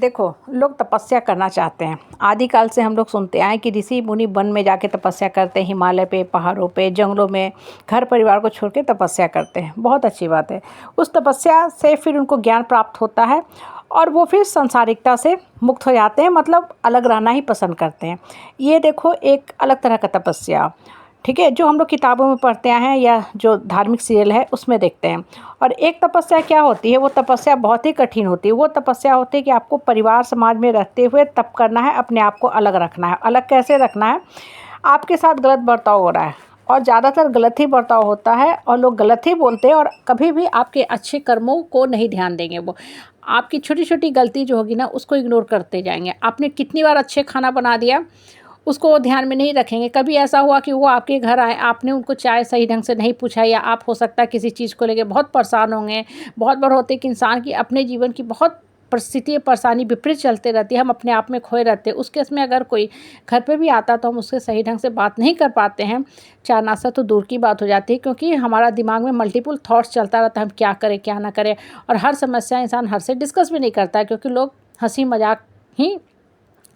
देखो, लोग तपस्या करना चाहते हैं। आदिकाल से हम लोग सुनते आए हैं कि ऋषि मुनि वन में जाके तपस्या करते हैं, हिमालय पे, पहाड़ों पे, जंगलों में, घर परिवार को छोड़ के तपस्या करते हैं। बहुत अच्छी बात है। उस तपस्या से फिर उनको ज्ञान प्राप्त होता है और वो फिर सांसारिकता से मुक्त हो जाते हैं, मतलब अलग रहना ही पसंद करते हैं। ये देखो एक अलग तरह का तपस्या, ठीक है, जो हम लोग किताबों में पढ़ते आए हैं या जो धार्मिक सीरियल है उसमें देखते हैं। और एक तपस्या क्या होती है, वो तपस्या बहुत ही कठिन होती है। वो तपस्या होती है कि आपको परिवार समाज में रहते हुए तप करना है, अपने आप को अलग रखना है। अलग कैसे रखना है? आपके साथ गलत बर्ताव हो रहा है और ज़्यादातर गलत ही बर्ताव होता है और लोग गलत ही बोलते हैं और कभी भी आपके अच्छे कर्मों को नहीं ध्यान देंगे। वो आपकी छोटी छोटी गलती जो होगी ना, उसको इग्नोर करते जाएंगे। आपने कितनी बार अच्छे खाना बना दिया, उसको वो ध्यान में नहीं रखेंगे। कभी ऐसा हुआ कि वो आपके घर आए, आपने उनको चाय सही ढंग से नहीं पूछा, या आप हो सकता है किसी चीज़ को लेके बहुत परेशान होंगे। बहुत बार होते हैं कि इंसान की अपने जीवन की बहुत परिस्थिति परेशानी विपरीत चलते रहती है, हम अपने आप में खोए रहते हैं। उस केस में अगर कोई घर पे भी आता तो हम उससे सही ढंग से बात नहीं कर पाते हैं। चाय नाश्ता तो दूर की बात हो जाती है, क्योंकि हमारा दिमाग में मल्टीपल थॉट्स चलता रहता है, हम क्या करें क्या ना करें। और हर समस्या इंसान हर से डिस्कस भी नहीं करता है, क्योंकि लोग हंसी मजाक ही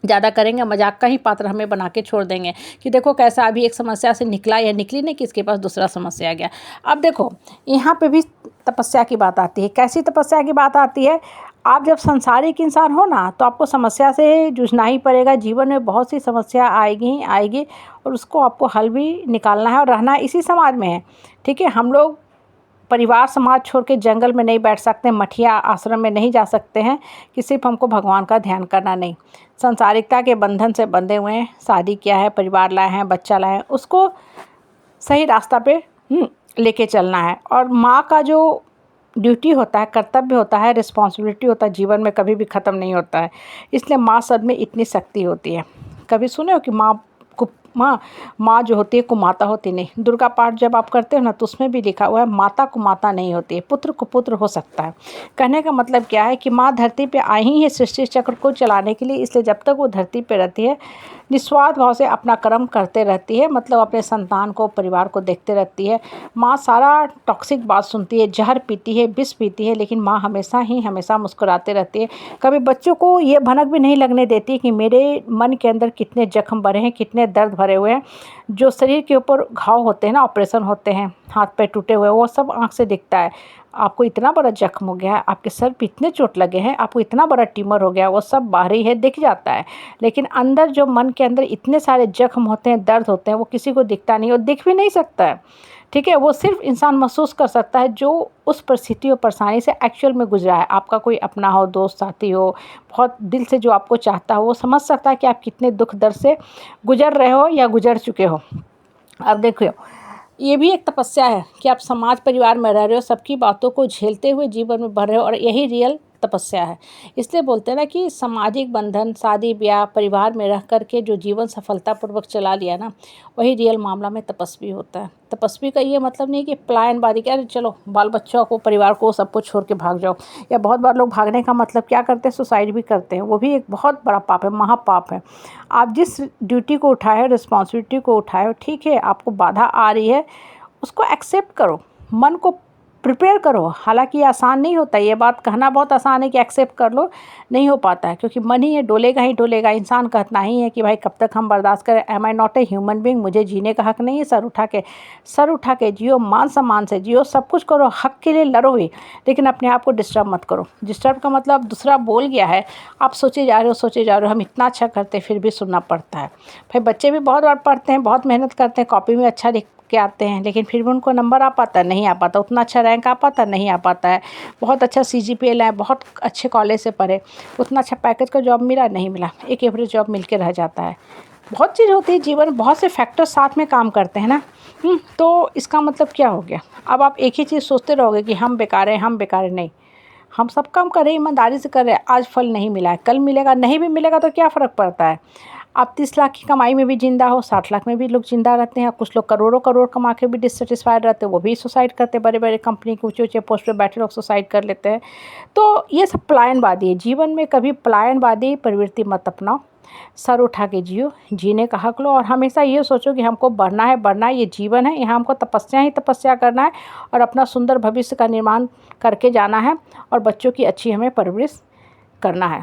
ज़्यादा करेंगे, मजाक का ही पात्र हमें बना के छोड़ देंगे कि देखो कैसा अभी एक समस्या से निकला या निकली नहीं, किसके पास दूसरा समस्या आ गया। अब देखो यहाँ पे भी तपस्या की बात आती है। कैसी तपस्या की बात आती है? आप जब संसारिक इंसान हो ना, तो आपको समस्या से जूझना ही पड़ेगा। जीवन में बहुत सी समस्या आएगी ही आएगी और उसको आपको हल भी निकालना है और रहना इसी समाज में है, ठीक है। हम लोग परिवार समाज छोड़ के जंगल में नहीं बैठ सकते, मठिया आश्रम में नहीं जा सकते हैं कि सिर्फ हमको भगवान का ध्यान करना नहीं। सांसारिकता के बंधन से बंधे हुए हैं, शादी किया है, परिवार लाए हैं, बच्चा लाए हैं, उसको सही रास्ता पे लेके चलना है। और माँ का जो ड्यूटी होता है, कर्तव्य होता है, रिस्पॉन्सिबिलिटी होता है, जीवन में कभी भी ख़त्म नहीं होता है। इसलिए माँ सब में इतनी शक्ति होती है। कभी सुने हो कि माँ जो होती है कुमाता होती नहीं? दुर्गा पाठ जब आप करते हो ना, तो उसमें भी लिखा हुआ है माता कुमाता नहीं होती है, पुत्र कुपुत्र हो सकता है। कहने का मतलब क्या है कि माँ धरती पे आई ही है सृष्टि चक्र को चलाने के लिए। इसलिए जब तक वो धरती पे रहती है, निस्वार्थ भाव से अपना कर्म करते रहती है, मतलब अपने संतान को, परिवार को देखते रहती है। माँ सारा टॉक्सिक बात सुनती है, जहर पीती है, विष पीती है, लेकिन माँ हमेशा मुस्कुराते रहती है। कभी बच्चों को ये भनक भी नहीं लगने देती कि मेरे मन के अंदर कितने जख्म भरे हैं, कितने दर्द भरे हुए हैं। जो शरीर के ऊपर घाव होते हैं ना, ऑपरेशन होते हैं, हाथ पैर टूटे हुए, वो सब आँख से दिखता है। आपको इतना बड़ा जख्म हो गया है, आपके सर पे इतने चोट लगे हैं, आपको इतना बड़ा ट्यूमर हो गया, वो सब बाहरी है, दिख जाता है। लेकिन अंदर जो मन के अंदर इतने सारे जख्म होते हैं, दर्द होते हैं, वो किसी को दिखता नहीं और दिख भी नहीं सकता है, ठीक है। वो सिर्फ इंसान महसूस कर सकता है जो उस परिस्थिति और परेशानी से एक्चुअल में गुजरा है। आपका कोई अपना हो, दोस्त साथी हो, बहुत दिल से जो आपको चाहता हो, वो समझ सकता है कि आप कितने दुख दर्द से गुजर रहे हो या गुजर चुके हो। अब देखो, ये भी एक तपस्या है कि आप समाज परिवार में रह रहे हो, सबकी बातों को झेलते हुए जीवन में बढ़ रहे हो, और यही रियल तपस्या है। इसलिए बोलते हैं ना कि सामाजिक बंधन, शादी ब्याह, परिवार में रह करके जो जीवन सफलतापूर्वक चला लिया ना, वही रियल मामला में तपस्वी होता है। तपस्वी का ये मतलब नहीं कि पलायनवादी कि अरे चलो बाल बच्चों को, परिवार को, सबको छोड़ के भाग जाओ। या बहुत बार लोग भागने का मतलब क्या करते हैं, सुसाइड भी करते हैं। वो भी एक बहुत बड़ा पाप है, महापाप है। आप जिस ड्यूटी को उठाए हो, रिस्पॉन्सिबिलिटी को उठाए हो, ठीक है, आपको बाधा आ रही है, उसको एक्सेप्ट करो, मन को प्रिपेयर करो। हालांकि ये आसान नहीं होता, ये बात कहना बहुत आसान है कि एक्सेप्ट कर लो, नहीं हो पाता है, क्योंकि मन ही ये डोलेगा ही डोलेगा। इंसान कहता ही है कि भाई कब तक हम बर्दाश्त करें, am I not a human being, मुझे जीने का हक नहीं है? सर उठा के जियो, मान सम्मान से जियो, सब कुछ करो, हक के लिए लड़ो भी, लेकिन अपने आप को डिस्टर्ब मत करो। डिस्टर्ब का मतलब दूसरा बोल गया है, आप सोचे जा रहे हो, हम इतना अच्छा करते फिर भी सुनना पड़ता है। भाई बच्चे भी बहुत बार पढ़ते हैं, बहुत मेहनत करते हैं, कॉपी में अच्छा लिख के आते हैं, लेकिन फिर भी उनको नंबर आ पाता है? नहीं आ पाता। उतना अच्छा रैंक आ पाता? नहीं आ पाता है। बहुत अच्छा CGPA लाए, बहुत अच्छे कॉलेज से पढ़े, उतना अच्छा पैकेज का जॉब मिला? नहीं मिला, एक एवरेज जॉब मिल के रह जाता है। बहुत चीज़ होती है जीवन, बहुत से फैक्टर साथ में काम करते हैं ना। तो इसका मतलब क्या हो गया? अब आप एक ही चीज़ सोचते रहोगे कि हम बेकार हैं, हम बेकार हैं। नहीं, हम सब काम कर रहे हैं, ईमानदारी से कर रहे हैं। आज फल नहीं मिला है, कल मिलेगा, नहीं भी मिलेगा तो क्या फ़र्क पड़ता है? आप 30 लाख की कमाई में भी जिंदा हो, 60 लाख में भी लोग जिंदा रहते हैं। कुछ लोग करोड़ों करोड़ कमा के भी डिससेटिस्फाइड रहते हैं, वो भी सुसाइड करते हैं। बड़े बड़े कंपनी के ऊँचे ऊँचे पोस्ट पे बैठे लोग सुसाइड कर लेते हैं। तो ये सब पलायनवादी है। जीवन में कभी पलायनवादी प्रवृत्ति मत अपनाओ, सर उठा के जियो, जीने का हक लो, और हमेशा ये सोचो कि हमको बढ़ना है, ये जीवन है, यहाँ हमको तपस्या ही तपस्या करना है और अपना सुंदर भविष्य का निर्माण करके जाना है, और बच्चों की अच्छी हमें परवरिश करना है।